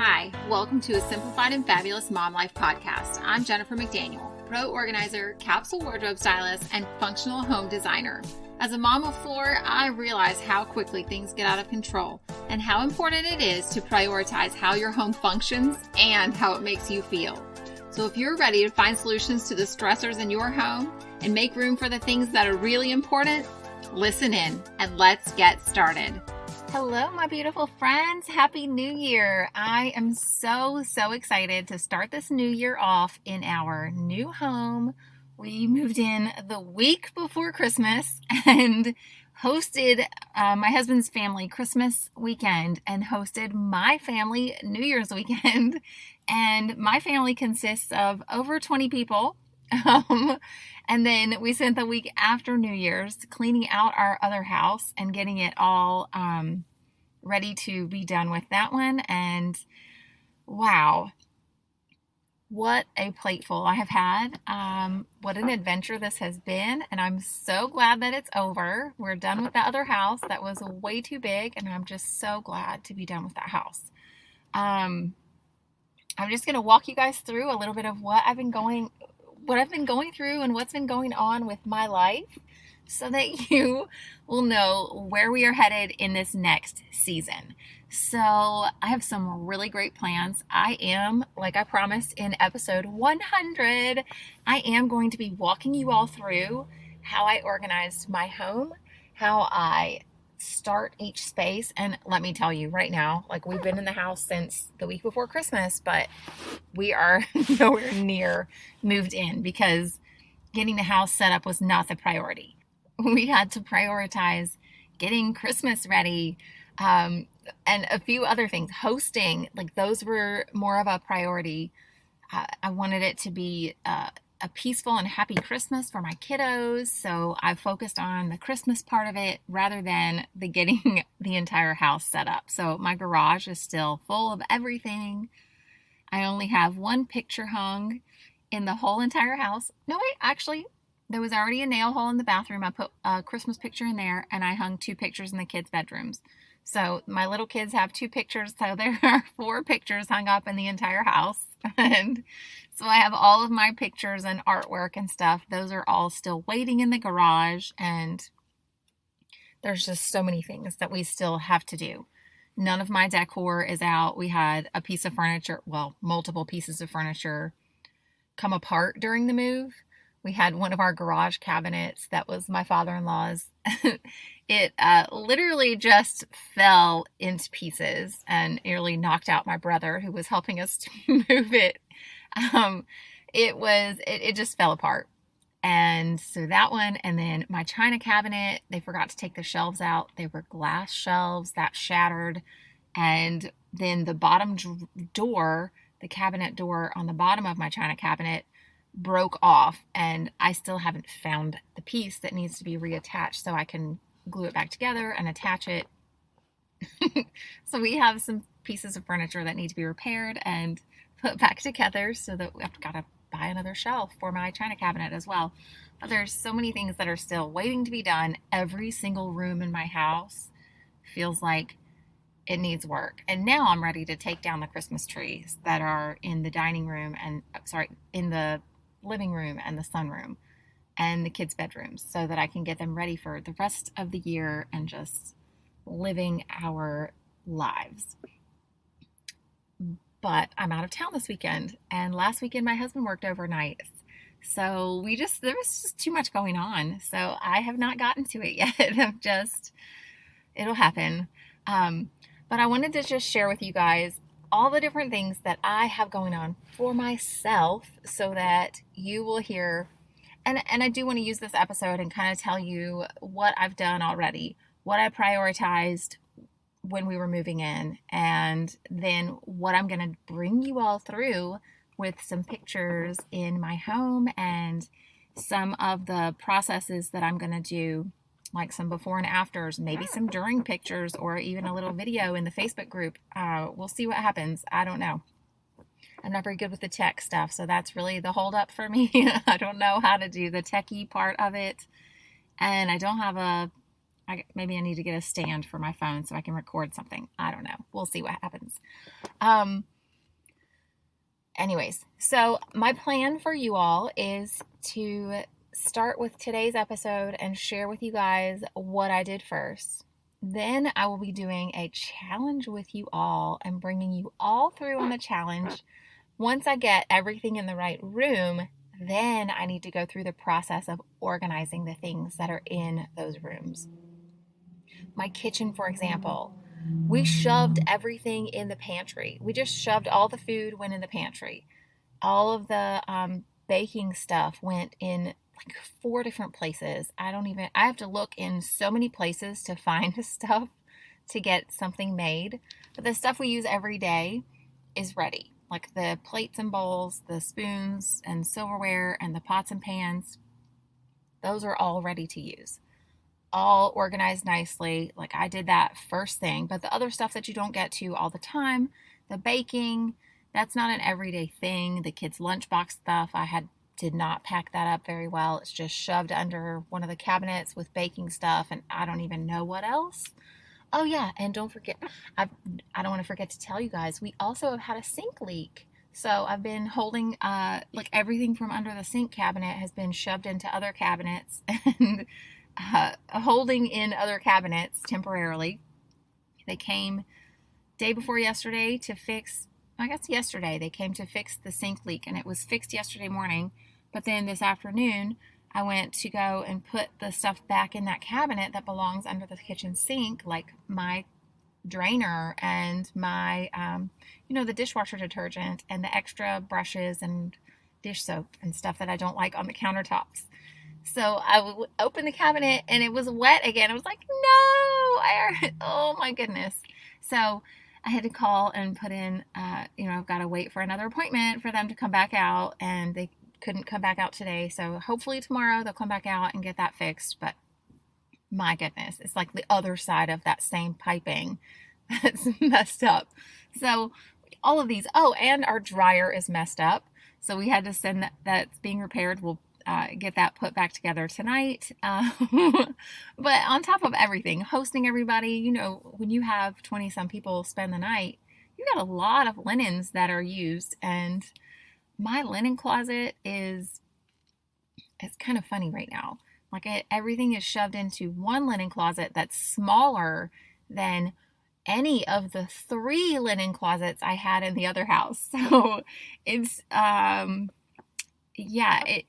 Hi, welcome to a Simplified and Fabulous Mom Life podcast. I'm Jennifer McDaniel, pro organizer, capsule wardrobe stylist, and functional home designer. As a mom of four, I realize how quickly things get out of control and how important it is to prioritize how your home functions and how it makes you feel. So if you're ready to find solutions to the stressors in your home and make room for the things that are really important, listen in and let's get started. Hello, my beautiful friends. Happy New Year. I am so excited to start this new year off in our new home. We moved in the week before Christmas and hosted my husband's family Christmas weekend and hosted my family New Year's weekend. And my family consists of over 20 people. And then we spent the week after New Year's cleaning out our other house and getting it all ready to be done with that one. And wow, what a plateful I have had. What an adventure this has been. And I'm so glad that it's over. We're done with that other house that was way too big. And I'm just so glad to be done with that house. I'm just going to walk you guys through a little bit of what I've been going through and what's been going on with my life so that you will know where we are headed in this next season. So I have some really great plans. I am, like I promised in episode 100, I am going to be walking you all through how I organized my home, how I start each space. And let me tell you right now, like we've been in the house since the week before Christmas, but we are nowhere near moved in because getting the house set up was not the priority. We had to prioritize getting Christmas ready, and a few other things. Hosting, like those were more of a priority. I wanted it to be a peaceful and happy Christmas for my kiddos, so I focused on the Christmas part of it rather than the getting the entire house set up. So my garage is still full of everything. I only have one picture hung in the whole entire house. No, wait, actually, there was already a nail hole in the bathroom. I put a Christmas picture in there, and I hung 2 pictures in the kids' bedrooms. So my little kids have 2 pictures, so there are 4 pictures hung up in the entire house. And so I have all of my pictures and artwork and stuff. Those are all still waiting in the garage, and there's just so many things that we still have to do. None of my decor is out. We had a piece of furniture, well, multiple pieces of furniture come apart during the move. We had one of our garage cabinets that was my father-in-law's. It literally just fell into pieces and nearly knocked out my brother who was helping us to move it. It just fell apart. And so that one, and then my china cabinet, they forgot to take the shelves out. They were glass shelves that shattered. And then the bottom door, the cabinet door on the bottom of my china cabinet broke off, and I still haven't found the piece that needs to be reattached so I can glue it back together and attach it. So we have some pieces of furniture that need to be repaired and put back together so that I've got to buy another shelf for my china cabinet as well. But there's so many things that are still waiting to be done. Every single room in my house feels like it needs work. And now I'm ready to take down the Christmas trees that are in the dining room and in the living room and the sunroom and the kids' bedrooms so that I can get them ready for the rest of the year and just living our lives. But I'm out of town this weekend, and last weekend my husband worked overnight. So there was just too much going on. So I have not gotten to it yet. It'll happen. But I wanted to just share with you guys all the different things that I have going on for myself so that you will hear, and I do want to use this episode and kind of tell you what I've done already, what I prioritized when we were moving in, and then what I'm going to bring you all through with some pictures in my home and some of the processes that I'm going to do, like some before and afters, maybe some during pictures, or even a little video in the Facebook group. We'll see what happens. I don't know. I'm not very good with the tech stuff, so that's really the holdup for me. I don't know how to do the techie part of it, and I don't have maybe I need to get a stand for my phone so I can record something. I don't know. We'll see what happens. Anyways, so my plan for you all is to start with today's episode and share with you guys what I did first. Then I will be doing a challenge with you all and bringing you all through on the challenge. Once I get everything in the right room, then I need to go through the process of organizing the things that are in those rooms. My kitchen, for example, we shoved everything in the pantry. We just shoved all the food went in the pantry. All of the baking stuff went in like 4 different places. I have to look in so many places to find stuff to get something made. But the stuff we use every day is ready. Like the plates and bowls, the spoons and silverware, and the pots and pans. Those are all ready to use. All organized nicely. Like I did that first thing. But the other stuff that you don't get to all the time, the baking, that's not an everyday thing. The kids' lunchbox stuff, did not pack that up very well. It's just shoved under one of the cabinets with baking stuff, and I don't even know what else. Oh yeah, and don't forget, I don't want to forget to tell you guys, we also have had a sink leak. So I've been holding, like everything from under the sink cabinet has been shoved into other cabinets and holding in other cabinets temporarily. They came day before yesterday to fix, I guess yesterday, they came to fix the sink leak, and it was fixed yesterday morning. But then this afternoon, I went to go and put the stuff back in that cabinet that belongs under the kitchen sink, like my drainer and my, the dishwasher detergent and the extra brushes and dish soap and stuff that I don't like on the countertops. So I opened the cabinet and it was wet again. I was like, no, oh my goodness. So I had to call and put in, I've got to wait for another appointment for them to come back out, and they couldn't come back out today. So hopefully tomorrow they'll come back out and get that fixed. But my goodness, it's like the other side of that same piping that's messed up. So all of these, and our dryer is messed up. So we had to send that's being repaired. We'll get that put back together tonight. But on top of everything, hosting everybody, when you have 20 some people spend the night, you got a lot of linens that are used. And my linen closet it's kind of funny right now. Like everything is shoved into one linen closet that's smaller than any of the 3 linen closets I had in the other house. So it's,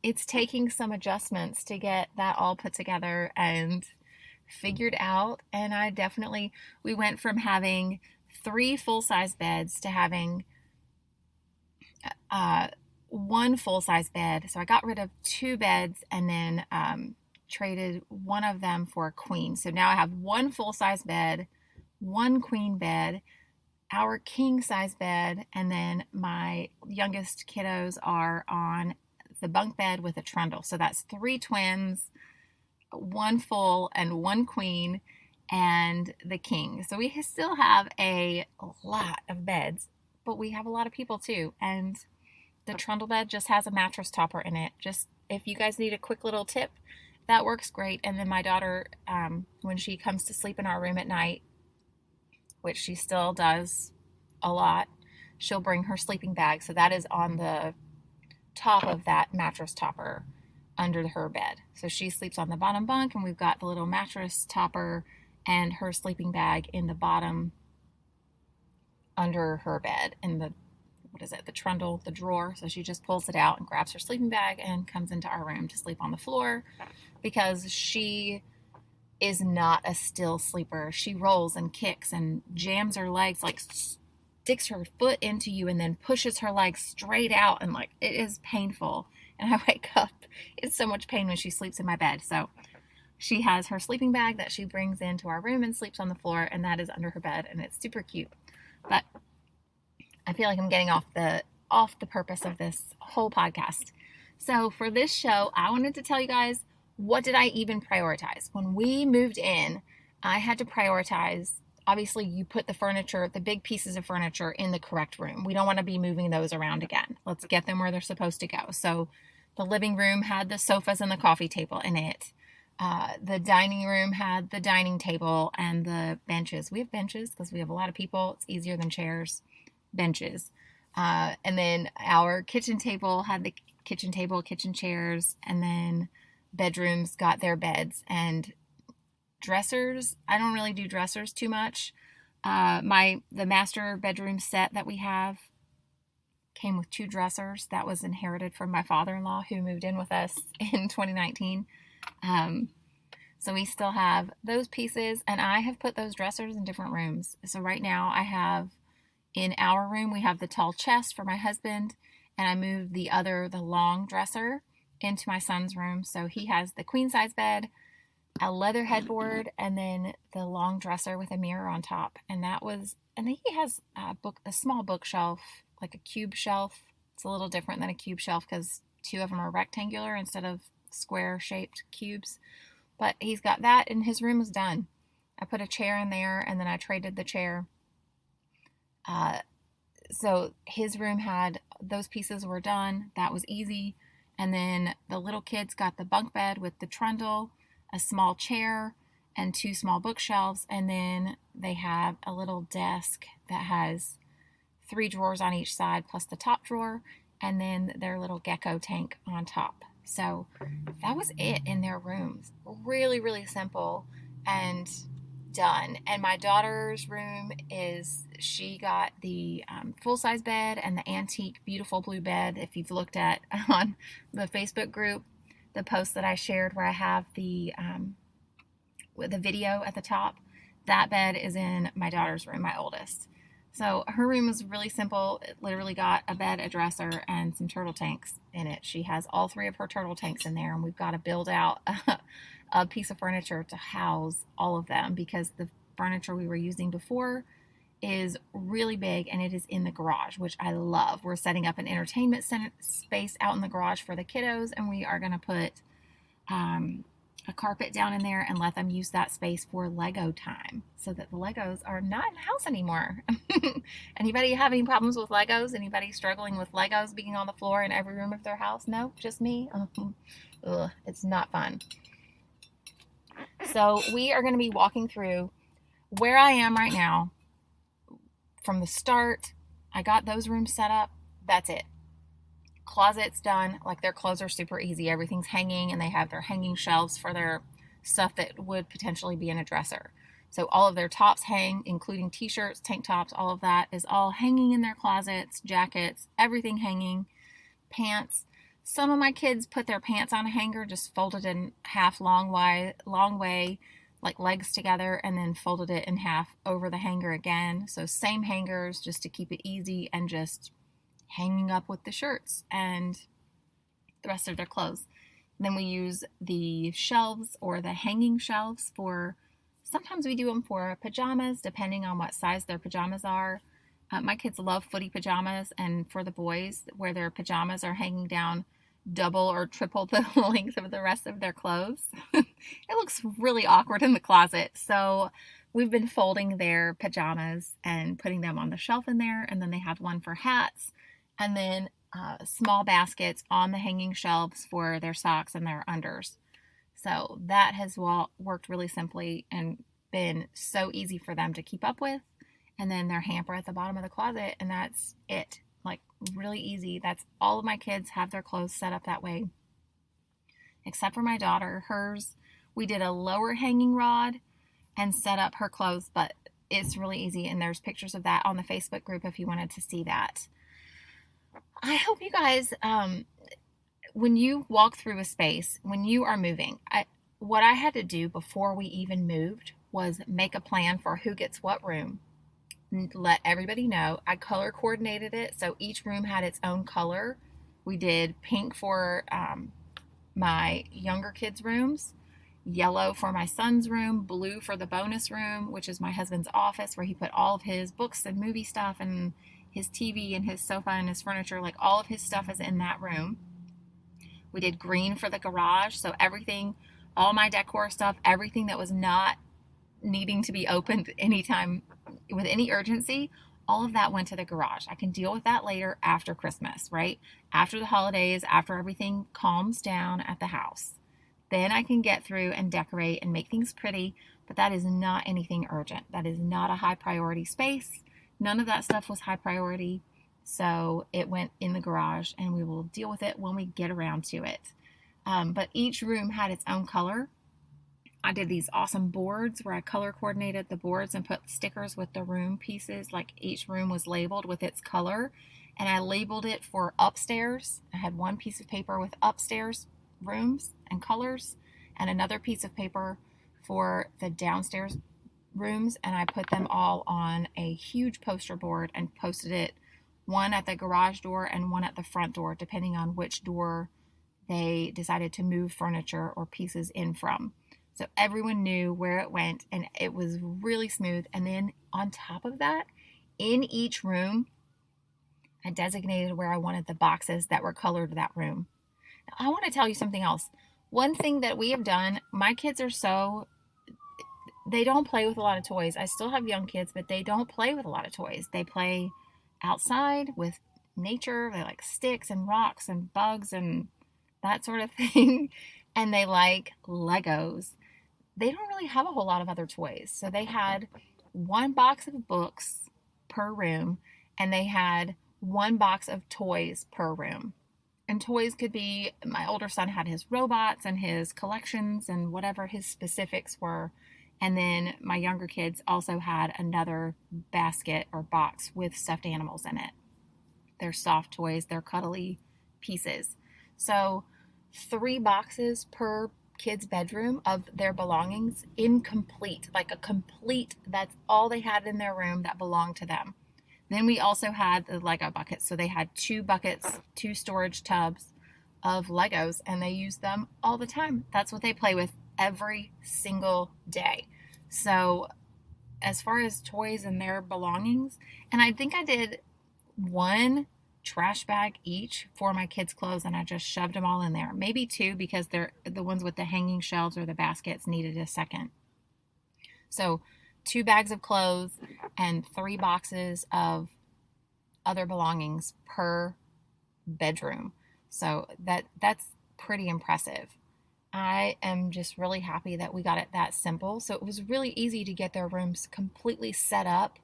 it's taking some adjustments to get that all put together and figured out. And we went from having 3 full-size beds to having 1 full-size bed. So I got rid of 2 beds and then traded one of them for a queen. So now I have 1 full-size bed, 1 queen bed, our king-size bed, and then my youngest kiddos are on the bunk bed with a trundle. So that's 3 twins, 1 full and 1 queen, and the king. So we still have a lot of beds, but we have a lot of people too. And the trundle bed just has a mattress topper in it. Just if you guys need a quick little tip, that works great. And then my daughter, when she comes to sleep in our room at night, which she still does a lot, she'll bring her sleeping bag. So that is on the top of that mattress topper under her bed. So she sleeps on the bottom bunk, and we've got the little mattress topper and her sleeping bag in the bottom under her bed in the trundle, the drawer. So she just pulls it out and grabs her sleeping bag and comes into our room to sleep on the floor, because she is not a still sleeper. She rolls and kicks and jams her legs, like sticks her foot into you and then pushes her legs straight out, and like it is painful. And I wake up, it's so much pain when she sleeps in my bed. So she has her sleeping bag that she brings into our room and sleeps on the floor, and that is under her bed, and it's super cute. But I feel like I'm getting off the purpose of this whole podcast. So for this show, I wanted to tell you guys, what did I even prioritize? When we moved in, I had to prioritize. Obviously, you put the big pieces of furniture in the correct room. We don't want to be moving those around again. Let's get them where they're supposed to go. So the living room had the sofas and the coffee table in it. The dining room had the dining table and the benches. We have benches because we have a lot of people. It's easier than chairs. Benches. And then our kitchen table had the kitchen table, kitchen chairs, and then bedrooms got their beds and dressers. I don't really do dressers too much. The master bedroom set that we have came with 2 dressers. That was inherited from my father-in-law who moved in with us in 2019. So we still have those pieces, and I have put those dressers in different rooms. So right now I have, in our room, we have the tall chest for my husband, and I moved the long dresser into my son's room. So he has the queen size bed, a leather headboard, and then the long dresser with a mirror on top. And then he has a small bookshelf, like a cube shelf. It's a little different than a cube shelf because 2 of them are rectangular instead of square shaped cubes. But he's got that, and his room is done. I put a chair in there, and then I traded the chair. So his room had, those pieces were done. That was easy. And then the little kids got the bunk bed with the trundle, a small chair, and 2 small bookshelves. And then they have a little desk that has 3 drawers on each side plus the top drawer, and then their little gecko tank on top. So that was it in their rooms. Really, really simple and done. And my daughter's room she got the full-size bed and the antique beautiful blue bed. If you've looked at on the Facebook group, the post that I shared where I have the video at the top, that bed is in my daughter's room, my oldest. So her room was really simple. It literally got a bed, a dresser, and some turtle tanks in it. She has all 3 of her turtle tanks in there, and we've got to build out a piece of furniture to house all of them because the furniture we were using before is really big, and it is in the garage, which I love. We're setting up an entertainment center space out in the garage for the kiddos, and we are going to put a carpet down in there and let them use that space for Lego time so that the Legos are not in the house anymore. Anybody have any problems with Legos? Anybody struggling with Legos being on the floor in every room of their house? No, just me? Ugh, it's not fun. So we are going to be walking through where I am right now. From the start, I got those rooms set up. That's it. Closet's done. Like, their clothes are super easy. Everything's hanging, and they have their hanging shelves for their stuff that would potentially be in a dresser. So all of their tops hang, including t-shirts, tank tops, all of that is all hanging in their closets, jackets, everything hanging, pants. Some of my kids put their pants on a hanger, just folded in half long way, like legs together, and then folded it in half over the hanger again. So same hangers, just to keep it easy, and just hanging up with the shirts and the rest of their clothes. Then we use the shelves or the hanging shelves sometimes we do them for pajamas, depending on what size their pajamas are. My kids love footy pajamas, and for the boys, where their pajamas are hanging down double or triple the length of the rest of their clothes. It looks really awkward in the closet. So we've been folding their pajamas and putting them on the shelf in there. And then they have one for hats, and then small baskets on the hanging shelves for their socks and their unders. So that has worked really simply and been so easy for them to keep up with. And then their hamper at the bottom of the closet, and that's it. Like, really easy. That's all of my kids have their clothes set up that way. Except for my daughter. Hers, we did a lower hanging rod and set up her clothes, but it's really easy. And there's pictures of that on the Facebook group if you wanted to see that. I hope you guys, when you walk through a space, when you are moving, what I had to do before we even moved was make a plan for who gets what room. Let everybody know. I color coordinated it, so each room had its own color. We did pink for my younger kids' rooms, yellow for my son's room, blue for the bonus room, which is my husband's office, where he put all of his books and movie stuff and his TV and his sofa and his furniture. Like, all of his stuff is in that room. We did green for the garage, so everything, all my decor stuff, everything that was not needing to be opened anytime with any urgency, all of that went to the garage. I can deal with that later after Christmas, right? After the holidays, after everything calms down at the house. Then I can get through and decorate and make things pretty, but that is not anything urgent. That is not a high priority space. None of that stuff was high priority. So it went in the garage, and we will deal with it when we get around to it. But each room had its own color. I did these awesome boards where I color coordinated the boards and put stickers with the room pieces. Like each room was labeled with its color, and I labeled it for upstairs. I had one piece of paper with upstairs rooms and colors, and another piece of paper for the downstairs rooms, and I put them all on a huge poster board and posted it, one at the garage door and one at the front door, depending on which door they decided to move furniture or pieces in from. So everyone knew where it went, and it was really smooth. And then on top of that, in each room, I designated where I wanted the boxes that were colored that room. Now, I want to tell you something else. One thing that we have done, my kids are they don't play with a lot of toys. I still have young kids, but they don't play with a lot of toys. They play outside with nature. They like sticks and rocks and bugs and that sort of thing. And they like Legos. They don't really have a whole lot of other toys. So they had one box of books per room, and they had one box of toys per room. And toys could be, my older son had his robots and his collections and whatever his specifics were. And then my younger kids also had another basket or box with stuffed animals in it. They're soft toys, they're cuddly pieces. So 3 boxes per kid's bedroom of their belongings, incomplete, like a complete, that's all they had in their room that belonged to them. Then we also had the Lego buckets. So they had 2 buckets, 2 storage tubs of Legos, and they used them all the time. That's what they play with every single day. So as far as toys and their belongings, and I think I did 1 trash bag each for my kids' clothes, and I just shoved them all in there. Maybe 2, because they're the ones with the hanging shelves or the baskets needed a second. So 2 bags of clothes and 3 boxes of other belongings per bedroom. So that's pretty impressive. I am just really happy that we got it that simple. So it was really easy to get their rooms completely set up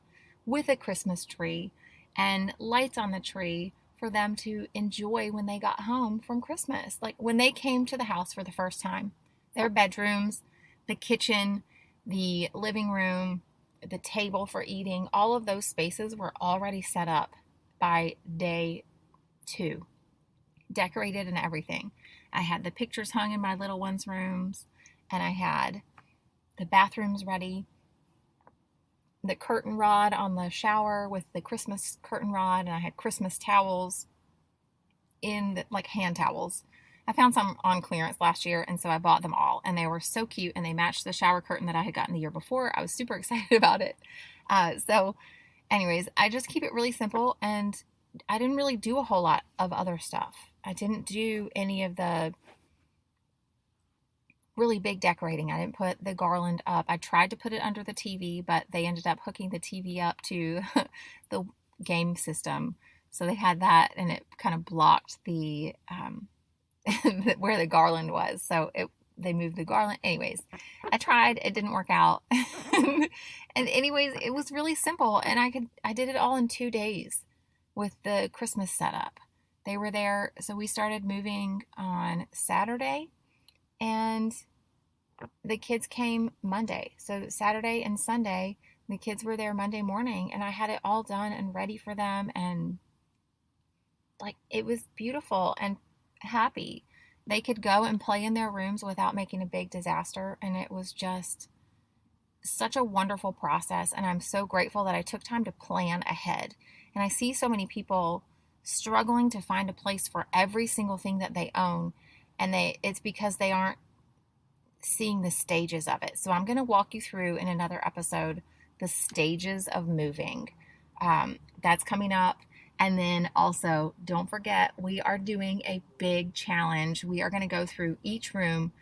with a Christmas tree and lights on the tree for them to enjoy when they got home from Christmas. Like when they came to the house for the first time, their bedrooms, the kitchen, the living room, the table for eating, all of those spaces were already set up by day 2, decorated and everything. I had the pictures hung in my little ones' rooms, and I had the bathrooms ready, the curtain rod on the shower with the Christmas curtain rod, and I had Christmas towels like hand towels. I found some on clearance last year, and so I bought them all, and they were so cute, and they matched the shower curtain that I had gotten the year before. I was super excited about it. So anyways, I just keep it really simple, and I didn't really do a whole lot of other stuff. I didn't do any of the really big decorating. I didn't put the garland up. I tried to put it under the TV, but they ended up hooking the TV up to the game system. So they had that, and it kind of blocked the where the garland was. So they moved the garland. Anyways, I tried. It didn't work out. And anyways, it was really simple, and I did it all in 2 days with the Christmas setup. They were there, so we started moving on Saturday, and the kids came Monday. So Saturday and Sunday, the kids were there Monday morning, and I had it all done and ready for them, and like it was beautiful and happy. They could go and play in their rooms without making a big disaster, and it was just such a wonderful process, and I'm so grateful that I took time to plan ahead. And I see so many people struggling to find a place for every single thing that they own, and it's because they aren't seeing the stages of it. So I'm going to walk you through in another episode the stages of moving. That's coming up. And then also, don't forget, we are doing a big challenge. We are going to go through each room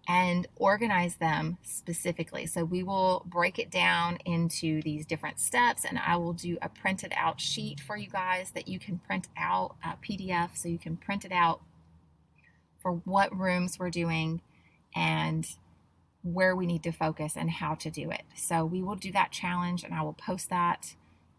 and organize them specifically. So we will break it down into these different steps, and I will do a printed out sheet for you guys that you can print out, a PDF, so you can print it out for what rooms we're doing and where we need to focus and how to do it. So we will do that challenge, and I will post that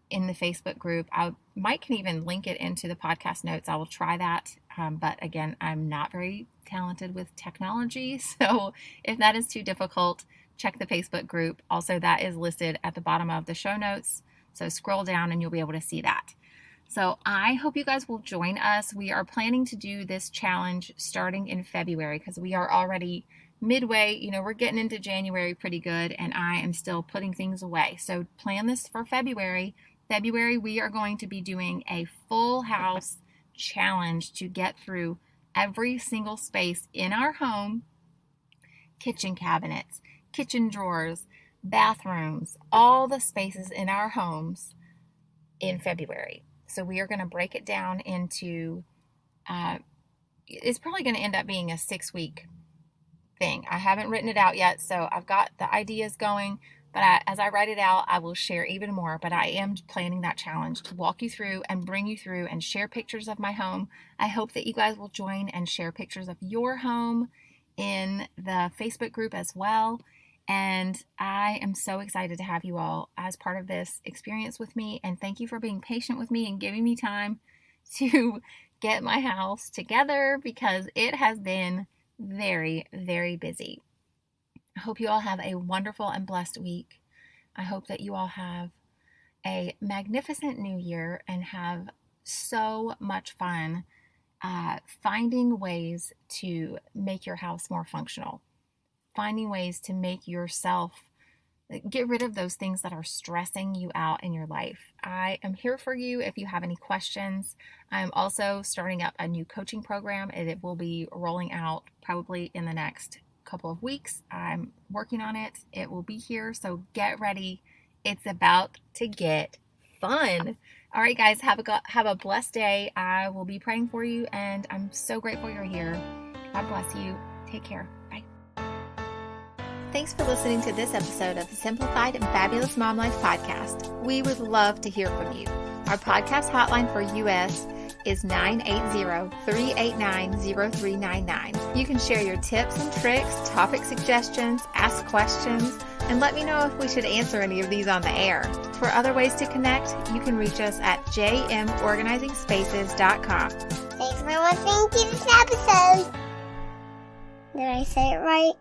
in the Facebook group. Mike can even link it into the podcast notes. I will try that. But again, I'm not very talented with technology. So if that is too difficult, check the Facebook group. Also, that is listed at the bottom of the show notes. So scroll down and you'll be able to see that. So I hope you guys will join us. We are planning to do this challenge starting in February because we are already midway. We're getting into January pretty good, and I am still putting things away. So plan this for February. February, we are going to be doing a full house challenge to get through every single space in our home, kitchen cabinets, kitchen drawers, bathrooms, all the spaces in our homes in February. So we are going to break it down into, it's probably going to end up being a 6-week thing. I haven't written it out yet, so I've got the ideas going, but as I write it out, I will share even more. But I am planning that challenge to walk you through and bring you through and share pictures of my home. I hope that you guys will join and share pictures of your home in the Facebook group as well. And I am so excited to have you all as part of this experience with me. And thank you for being patient with me and giving me time to get my house together because it has been very, very busy. I hope you all have a wonderful and blessed week. I hope that you all have a magnificent new year and have so much fun finding ways to make your house more functional. Finding ways to make yourself, get rid of those things that are stressing you out in your life. I am here for you if you have any questions. I'm also starting up a new coaching program, and it will be rolling out probably in the next couple of weeks. I'm working on it. It will be here, so get ready. It's about to get fun. All right, guys, have a blessed day. I will be praying for you, and I'm so grateful you're here. God bless you. Take care. Bye. Thanks for listening to this episode of the Simplified and Fabulous Mom Life podcast. We would love to hear from you. Our podcast hotline for US is 980-389-0399. You can share your tips and tricks, topic suggestions, ask questions, and let me know if we should answer any of these on the air. For other ways to connect, you can reach us at jmorganizingspaces.com. Thanks for listening to this episode. Did I say it right?